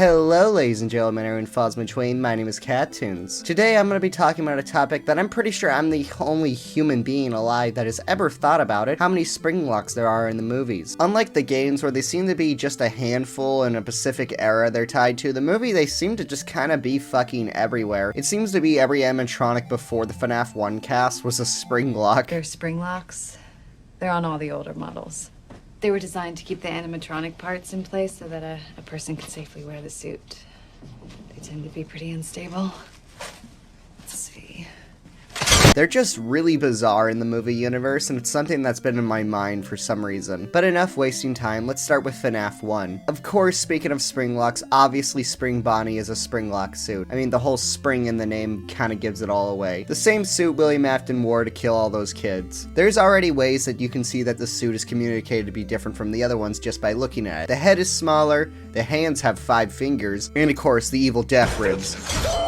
Hello ladies and gentlemen, everyone falls in between. My name is Cattoons. Today I'm going to be talking about a topic that I'm pretty sure I'm the only human being alive that has ever thought about it: how many springlocks there are in the movies. Unlike the games where they seem to be just a handful in a specific era they're tied to, the movie they seem to just kind of be fucking everywhere. It seems to be every animatronic before the Fnaf 1 cast was a springlock. They're springlocks. They're on all the older models. They were designed to keep the animatronic parts in place so that a person could safely wear the suit. They tend to be pretty unstable. Let's see. They're just really bizarre in the movie universe, and it's something that's been in my mind for some reason. But enough wasting time, let's start with Fnaf 1. Of course, speaking of springlocks, obviously Spring Bonnie is a springlock suit. I mean, the whole spring in the name kind of gives it all away. The same suit William Afton wore to kill all those kids. There's already ways that you can see that the suit is communicated to be different from the other ones just by looking at it. The head is smaller, the hands have 5 fingers, and of course the evil death ribs.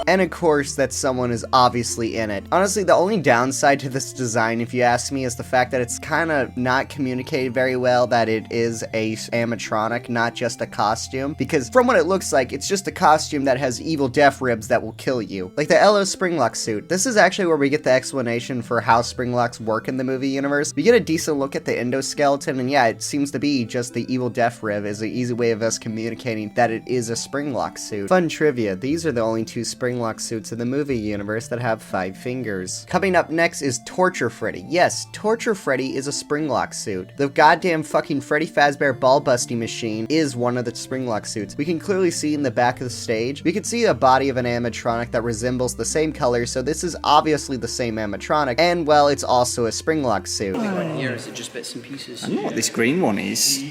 And of course that someone is obviously in it. Honestly, the only downside to this design, if you ask me, is the fact that it's kind of not communicated very well that it is a animatronic, not just a costume. Because from what it looks like, it's just a costume that has evil death ribs that will kill you. Like the LO Springlock suit. This is actually where we get the explanation for how Springlocks work in the movie universe. We get a decent look at the Endoskeleton, and yeah, it seems to be just the evil death rib is an easy way of us communicating that it is a Springlock suit. Fun trivia, these are the only 2 Springlock suits in the movie universe that have 5 fingers. Coming up next is Torture Freddy. Yes, Torture Freddy is a Springlock suit. The goddamn fucking Freddy Fazbear ball busting machine is one of the Springlock suits. We can clearly see in the back of the stage, we can see a body of an animatronic that resembles the same color, so this is obviously the same animatronic, and well, it's also a Springlock suit. Here, is it just bits and pieces? I know what this green one is.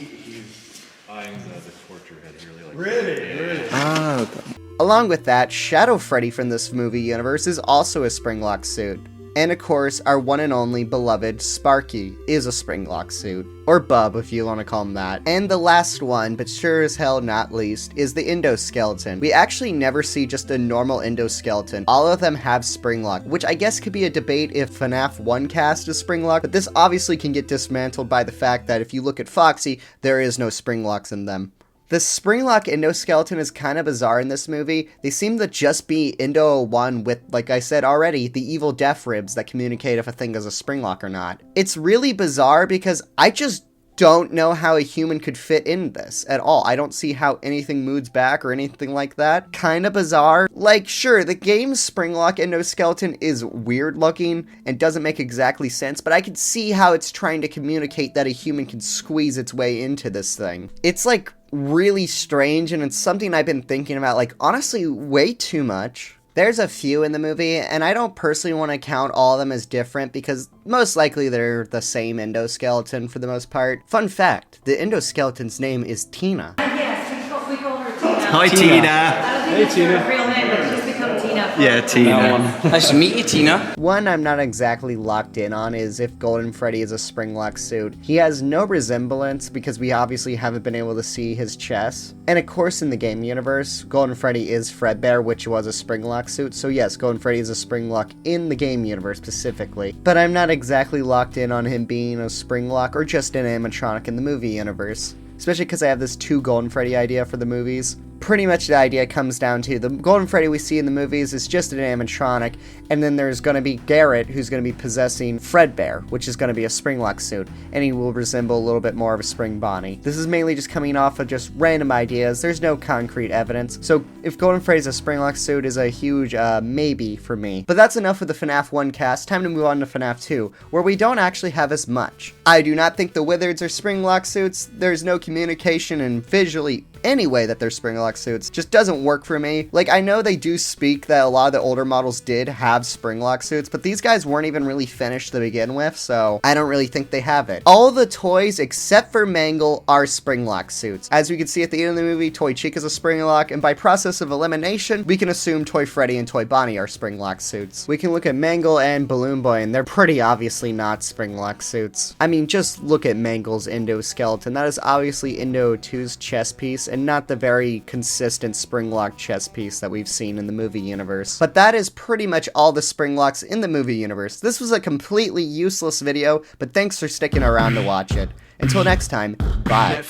Eyeing the torture head really. Ah, okay. Along with that, Shadow Freddy from this movie universe is also a Springlock suit. And of course, our one and only beloved Sparky is a Springlock suit. Or Bub, if you want to call him that. And the last one, but sure as hell not least, is the Endoskeleton. We actually never see just a normal Endoskeleton. All of them have Springlock, which I guess could be a debate if Fnaf 1 cast is Springlock, but this obviously can get dismantled by the fact that if you look at Foxy, there is no Springlocks in them. The Springlock Endoskeleton is kind of bizarre in this movie. They seem to just be Endo 1 with, like I said already, the evil death ribs that communicate if a thing is a Springlock or not. It's really bizarre because I just don't know how a human could fit in this at all. I don't see how anything moves back or anything like that. Kinda bizarre. Like, sure, the game's Springlock Endoskeleton is weird looking and doesn't make exactly sense, but I can see how it's trying to communicate that a human can squeeze its way into this thing. It's like really strange, and it's something I've been thinking about, like, honestly, way too much. There's a few in the movie, and I don't personally want to count all of them as different because most likely they're the same Endoskeleton for the most part. Fun fact, the Endoskeleton's name is Tina. Yes, we call her Tina. Hi, Tina. I don't think it's her real name, but she's become Tina. Yeah, Tina. Nice to meet you, Tina. One I'm not exactly locked in on is if Golden Freddy is a Springlock suit. He has no resemblance because we obviously haven't been able to see his chest. And of course in the game universe, Golden Freddy is Fredbear, which was a Springlock suit. So yes, Golden Freddy is a Springlock in the game universe specifically. But I'm not exactly locked in on him being a Springlock or just an animatronic in the movie universe. Especially because I have this 2 Golden Freddy idea for the movies. Pretty much the idea comes down to the Golden Freddy we see in the movies is just an animatronic, and then there's going to be Garrett, who's going to be possessing Fredbear, which is going to be a Springlock suit, and he will resemble a little bit more of a Spring Bonnie. This is mainly just coming off of just random ideas. There's no concrete evidence, so if Golden Freddy's a Springlock suit is a huge maybe for me. But that's enough with the Fnaf 1 cast. Time to move on to Fnaf 2, where we don't actually have as much. I do not think the Wizards are Springlock suits. There's no communication and visually any way that they're Springlock suits. Just doesn't work for me. Like, I know they do speak that a lot of the older models did have Springlock suits, but these guys weren't even really finished to begin with, so I don't really think they have it. All the toys except for Mangle are Springlock suits. As we can see at the end of the movie, Toy Chica's a Springlock, and by process of elimination, we can assume Toy Freddy and Toy Bonnie are Springlock suits. We can look at Mangle and Balloon Boy, and they're pretty obviously not Springlock suits. I mean, just look at Mangle's Endoskeleton. That is obviously Endo 2's chest piece, and not the very consistent Springlock chest piece that we've seen in the movie universe. But that is pretty much all the Springlocks in the movie universe. This was a completely useless video, but thanks for sticking around to watch it. Until next time, bye.